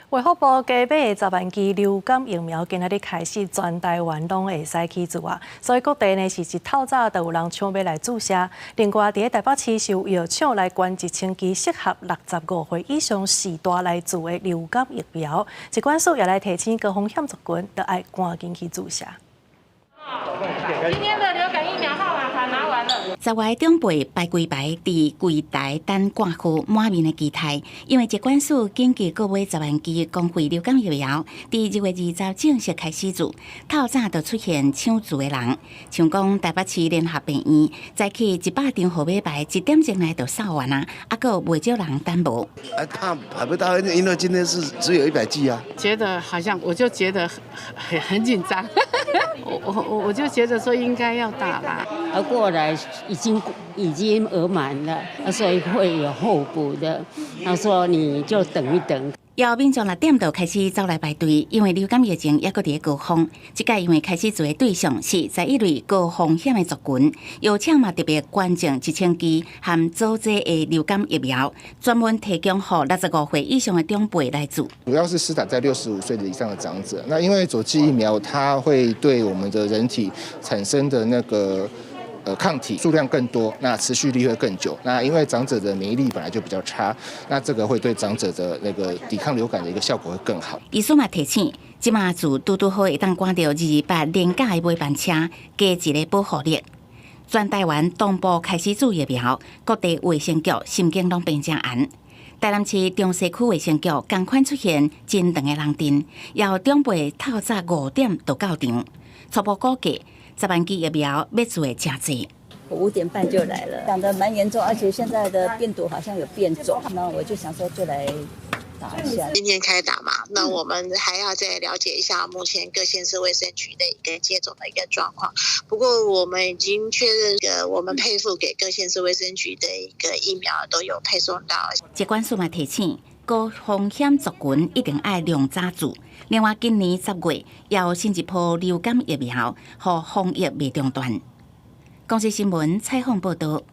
卫福部加买10万剂流感疫苗，今仔日开始全台湾拢会使起注啊，所以各地呢是一透早就有人抢要来注射。另外，伫台北市是有药厂来捐1000剂适合65岁以上时代来注的流感疫苗，疾管署也来提醒高风险族群，都爱赶紧去注射。今天的流感疫苗号码卡拿完了。10月中背排柜牌伫柜台等挂区满面的期待，因为疾管署紧急购买10万剂公费流感疫苗，伫2月20正式开始注，透早就出现抢注的人，像讲台北市联合病院早起100张号码牌1点钟内就扫完啊，还佫有袂少人等无。他排不到，因为今天是只有100剂啊。觉得好像我就觉得很紧张，我就觉得说应该要打啦。过来已经额满了，所以会有候补的。他说你就等一等。要民众6点就开始走来排队，因为流感疫情也搁伫高峰。这届因为开始做的对象是11类高风险的族群，药厂嘛特别捐赠1000剂含组织的流感疫苗，专门提供给65岁以上的长辈来注。主要是施打在65岁以上的长者。那因为佐剂疫苗它会对我们的人体产生的那个抗体数量更多，那持续力会更久。那因为长者的免疫力本来就比较差，那这个会对长者的那个抵抗流感的一个效果会更好。医生嘛提醒，即马自拄好会当赶到228廉价的尾班车，加一个保护力。全台湾同步开始注疫苗，各地卫生局心境拢变正红。台南市中西区卫生局同款出现真长的人阵，要长辈透早5点就到场。初步估计10万剂疫苗要做的真济。我5点半就来了，讲得蛮严重，而且现在的病毒好像有变种，那我就想说就来打一下。今天开打嘛，那我们还要再了解一下目前各县市卫生局的一个接种的一个状况。不过我们已经确认，我们配付给各县市卫生局的一个疫苗都有配送到。疾管署嘛提醒，高风险族群一定爱量早注。另外，今年10月要新一波流感疫苗，互防疫未中断。公司新闻采访报道。